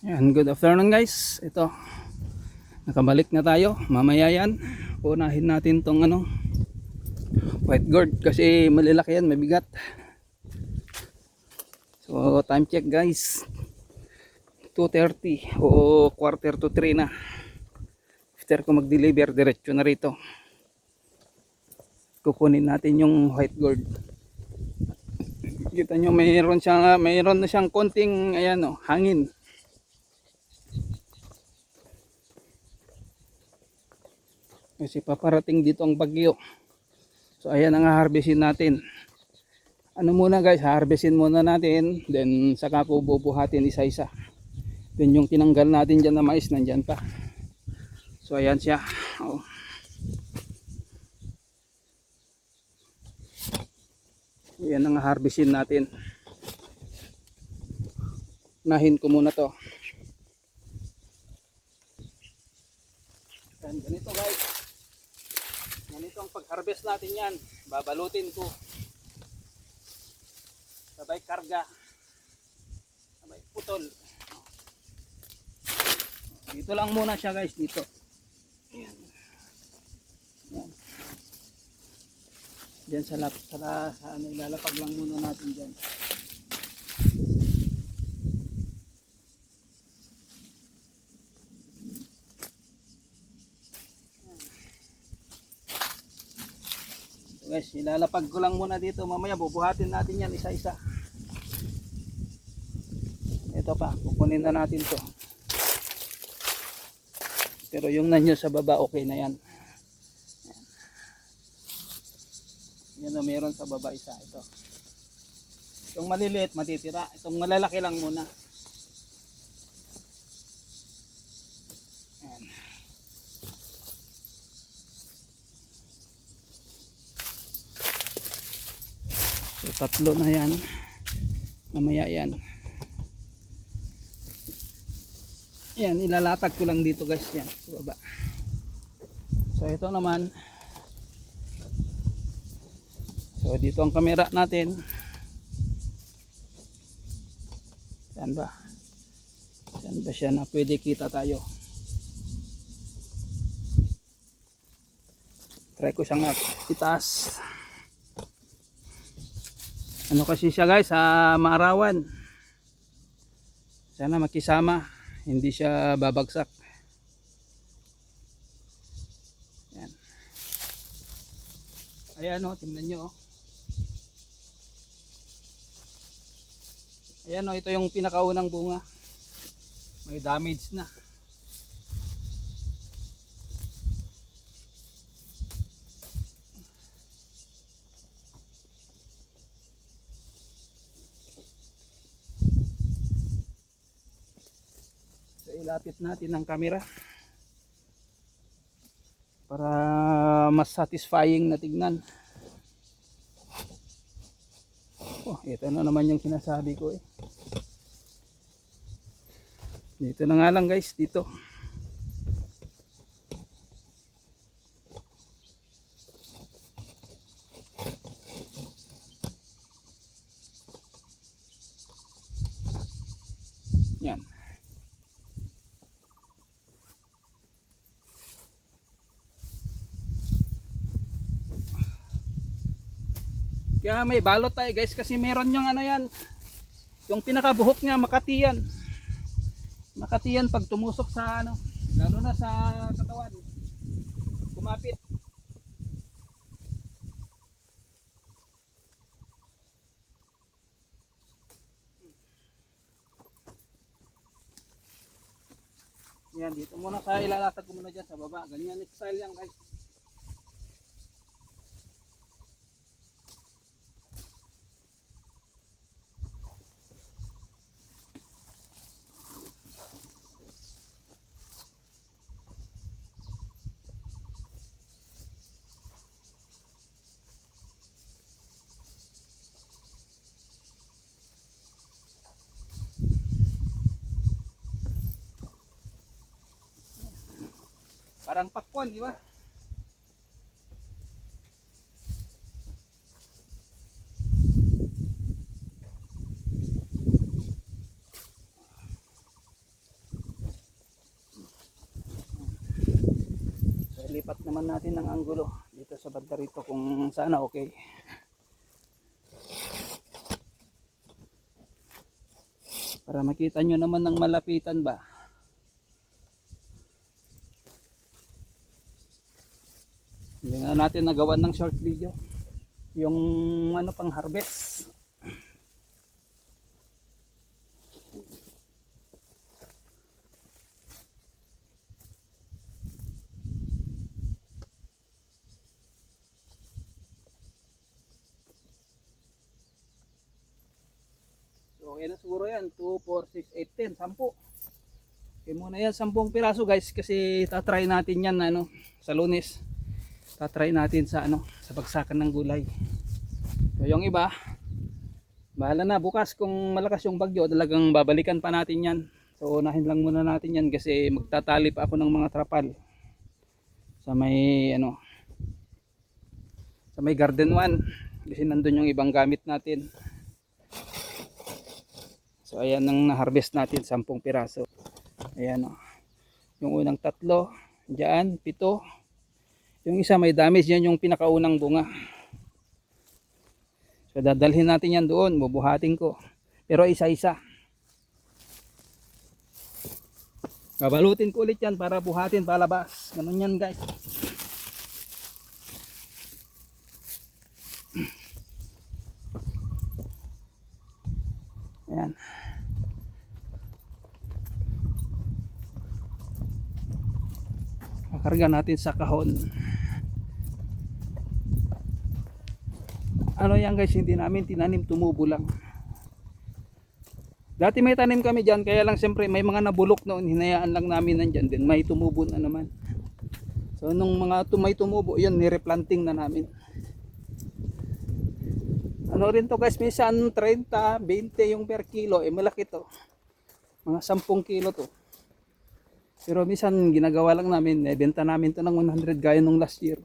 Yan, good afternoon guys. Ito, nakabalik na tayo. Mamaya yan, unahin natin tong white gourd kasi malilaki yan, mabigat. So, time check guys. 2:30 o quarter to 3 na. After ko mag-deliver, diretso na rito. Kukunin natin yung white gourd. Kita nyo, mayroon na siyang konting hangin. Kasi paparating dito ang bagyo. So ayan ang harvestin natin. Ano muna guys, harvestin muna natin, then saka ko bubuhatin isa-isa. Then yung tinanggal natin dyan na mais, nandyan pa. So ayan siya. Oh. Ayan ang harvestin natin. Unahin ko muna to. Yan, ganito guys. Ganito ang pag-harvest natin yan. Babalutin ko. Sabay karga. Sabay putol. Dito lang muna siya guys, dito. Ayan. Ayan. Diyan sa ilalapag lang muna natin dyan. Guys, ilalapag ko lang muna dito. Mamaya bubuhatin natin yan isa-isa. Ito pa, kukunin na natin to. Pero yung nanyo sa baba, okay na yan. Yan na, meron sa baba isa. Ito. Itong maliliit, matitira. Itong malalaki lang muna. Ayan. So, tatlo na yan. Mamaya yan. Yan, ilalatag ko lang dito guys. Yan, sa baba. So, ito naman. So, dito ang camera natin. Saan ba? Saan ba siya na pwede kita tayo? Try ko siyang itaas. Ano kasi siya guys, sa maarawan. Sana makisama, hindi siya babagsak. Yan. Ayan o, tingnan nyo o. Ayan o, ito yung pinakaunang bunga. May damage na. So, ilapit natin ang camera para mas satisfying na tignan. Oh, ito na naman yung sinasabi ko eh. Dito na nga lang guys, dito. Yan. Kaya may balot tayo guys kasi meron yung yan. Yung pinakabuhok niya Makati yan. Makati yan pag tumusok sa lalo na sa katawan. Kumapit. Yan, dito muna sa ilalatag ko muna dyan sa baba. Ganyan style yan guys. Parang pakwan, di ba? Lilipat naman natin ng anggulo dito sa banda rito kung sana okay. Para makita nyo naman ng malapitan ba. Hindi na natin nagawa ng short video. Yung ano pang harvest. So yan na siguro yan. 2, 4, 6, 8, 10. 10. Okay muna yan. 10 piraso guys. Kasi tatry natin yan ano, sa Lunes. Tatry natin sa ano, sa bagsakan ng gulay. So yung iba, bahala na bukas kung malakas yung bagyo, talagang babalikan pa natin yan. So unahin lang muna natin yan kasi magtatali pa ako ng mga trapal sa may ano, sa may garden 1 kasi nandun yung ibang gamit natin. So ayan ang na-harvest natin, 10 piraso. Ayan o. Yung unang 3, dyan, 7. Yung isa may damage, yan yung pinakaunang bunga. So dadalhin natin yan doon, bubuhatin ko. Pero isa-isa. Babalutin ko ulit yan para buhatin palabas. Ganun yan guys. Ayan. Kakarga natin sa kahon. Ano yan guys, hindi namin tinanim, tumubo lang. Dati may tanim kami dyan, kaya lang siyempre may mga nabulok noon, hinayaan lang namin nandyan, din may tumubo na naman. So nung mga may tumubo, yun, nireplanting na namin. Ano rin to guys, minsan 30, 20 yung per kilo, malaki to. Mga 10 kilo to. Pero minsan ginagawa lang namin, benta namin to ng 100 gaya nung last year.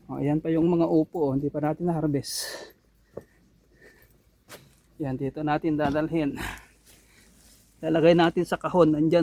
Ayan pa yung mga upo, hindi pa natin na-harvest. Yan, dito natin dadalhin. Lalagay natin sa kahon, nandyan.